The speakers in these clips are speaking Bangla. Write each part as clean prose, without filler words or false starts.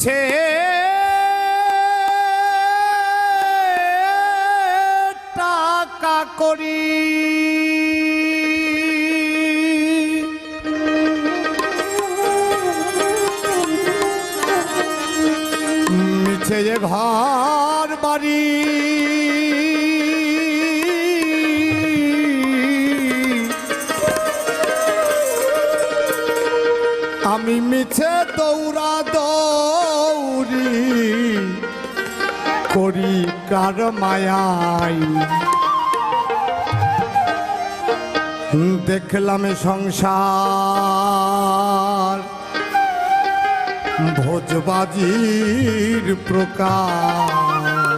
মিছে টাকা করি মিছে ঘর বাড়ি আমি মিছে দৌড়া দৌড়ি করি কার মায়াই দেখলাম সংসার ভোজবাজির প্রকার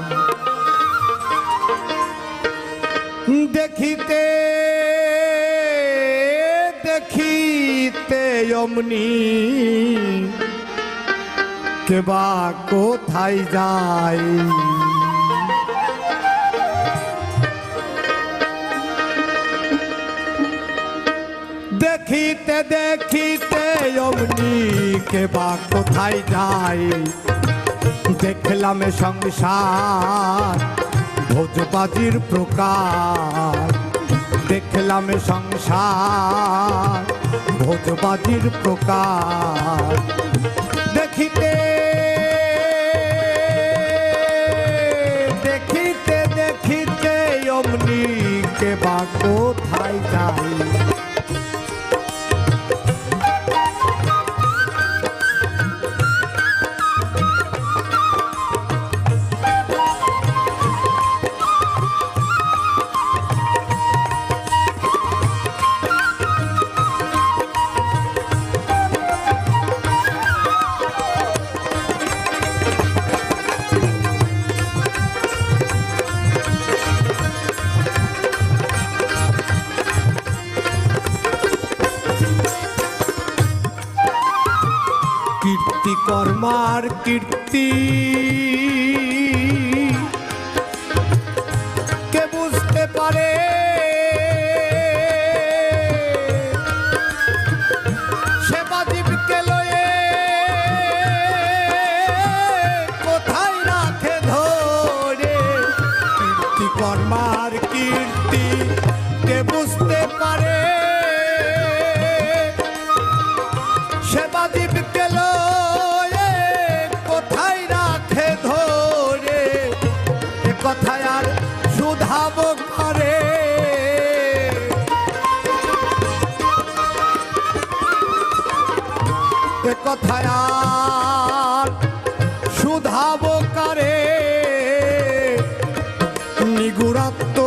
দেখিতে দেখিতে অমনি কেবা কোথায় যায় দেখিতে দেখিতে অমনি কেবা কোথায় যায় দেখলাম সংসার ভোজবাজির প্রকার দেখলাম সংসার ভোজবাজির প্রকার দেখিতে দেখিতে দেখিতে অমনি কেবা কোথায় যায় কীর্তি কর্মার কীর্তি কে বুঝতে পারে সেবা জীবকে লয়ে কোথায় রাখে ধরে কীর্তি কর্মার কীর্তি কে বুঝতে পারে সেবা জীবকে লয়ে কোথায় রাখে ধরে এ কথায় আর শুধাব করে এ কথায় আর শুধাব করে নিগুড়াত্ম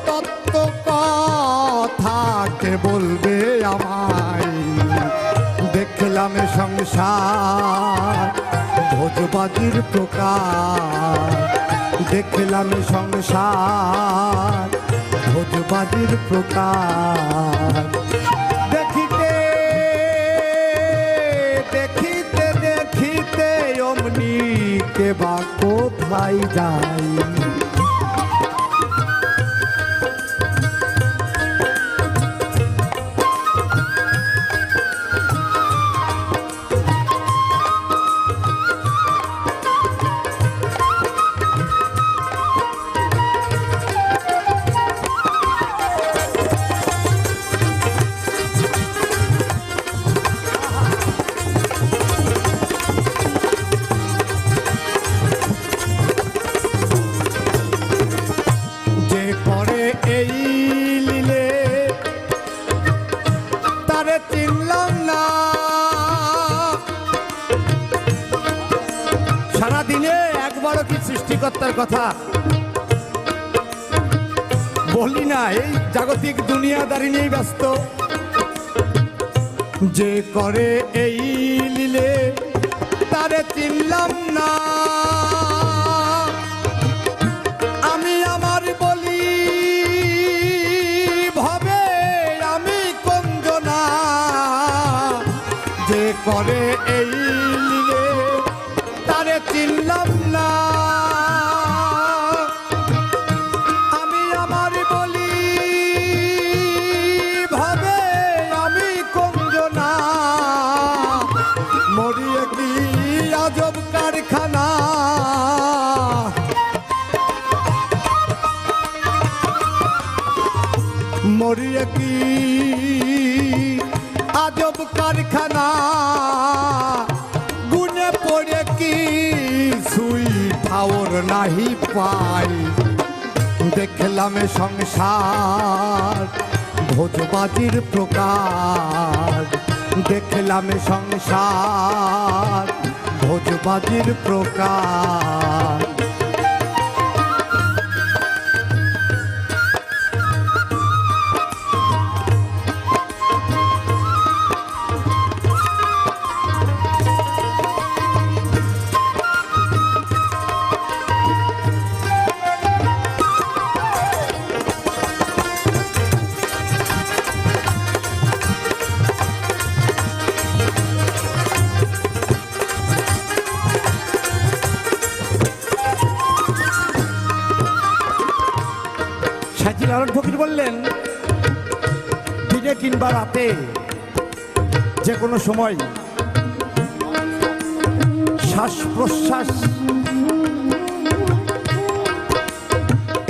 তত্ত্ব কথা কে বলবে আমায় দেখলাম সংসার ভোজবাজির প্রকার দেখলাম সংসার ভোজবাজির প্রকার দেখিতে দেখিতে দেখিতে অমনি কেবা কোথায় যায় সারাদিনে একবারও কি সৃষ্টিকর্তার কথা বলি না? এই জাগতিক দুনিয়াদারি নিয়েই ব্যস্ত। যে করে এই লীলে তারে চিনলাম না, আমি আমার বলি ভবে আমি কঞ্জনা। যে করে এই লীলে তারে চিনলাম না, আমি আমার বলি ভবে আমি কঞ্জনা। মরিয়ে কি আজব কারখানা মরিয়া কি আজব কারখানা গুনে পড়ে কি সুই ঠাওর নাহি পাই দেখলাম সংসার ভোজবাজির প্রকার দেখলাম সংসার ভোজবাজির প্রকার সাইজি লালন ফকির বললেন দিনে কিংবা রাতে যে কোনো সময় শ্বাস প্রশ্বাস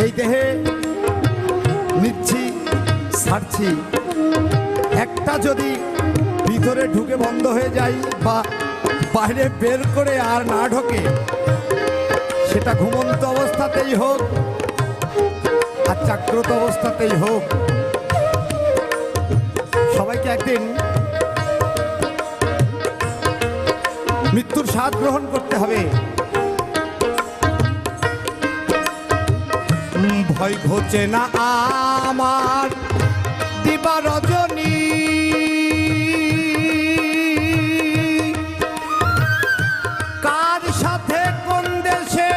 এই দেহে নিচ্ছি ছাড়ছি একটা যদি ভিতরে ঢুকে বন্ধ হয়ে যায় বা বাইরে বের করে আর না ঢোকে সেটা ঘুমন্ত অবস্থাতেই হোক আর জাগ্রত অবস্থাতেই হোক সবাইকে একদিন মৃত্যুর স্বাদ গ্রহণ করতে হবে। ভয় ঘোচে না আমার দিবা রজনী কার সাথে কোন দেশে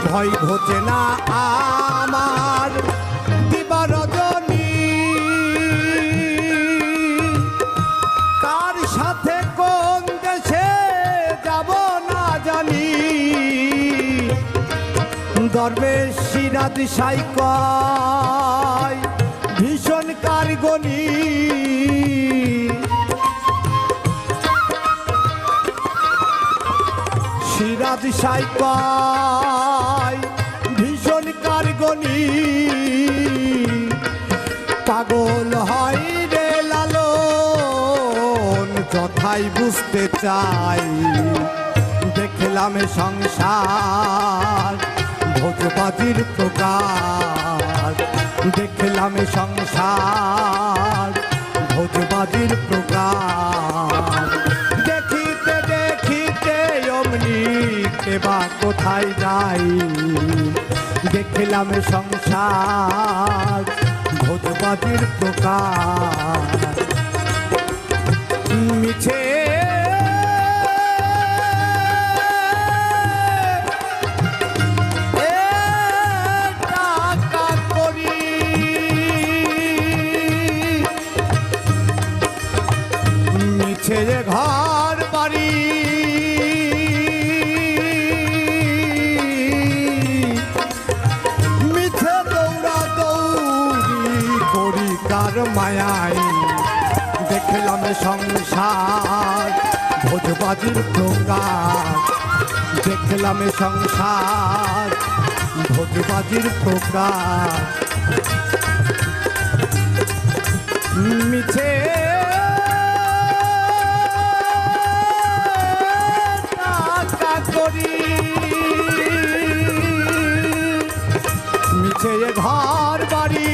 ভয় ঘোচে না আমার দিবা রজনী কার সাথে কোন দেশে যাব না জানি দরবেশ সিরাজ সাই কয় ভীষণ কারগনি সিরাজ সাই কয় ভীষণ কারগনি পাগল হয় রে লালন যথাই বুঝতে চাই দেখলাম সংসার ভোজবাজির প্রকার দেখলাম সংসার ভোজবাজির প্রকার দেখিতে দেখিতে অমনি কেবা কোথায় যাই দেখলাম সংসার ভোজবাজির প্রকার মিছে ছেড়ে ঘর বাড়ি মিছে দৌড়া দৌড়ি করি কার মায়াই দেখলাম সংসার ভোজবাজির প্রকার দেখলাম সংসার ভোজবাজির প্রকার মিছে মিছে ঘর বাড়ি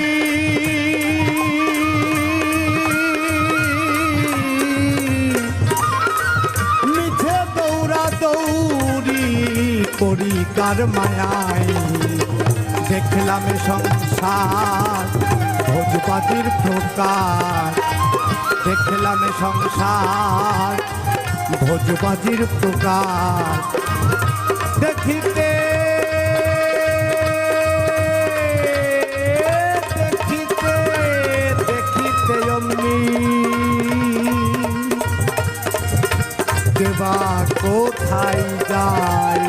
মিছে দৌড়া দৌড়ি করি কার মায়াই দেখলাম সংসার ভোজবাজির প্রকার দেখলাম সংসার ভোজবাজির প্রকার দেখিতে দেখিতে দেখিতে অমনি দেবা কোথায় যায়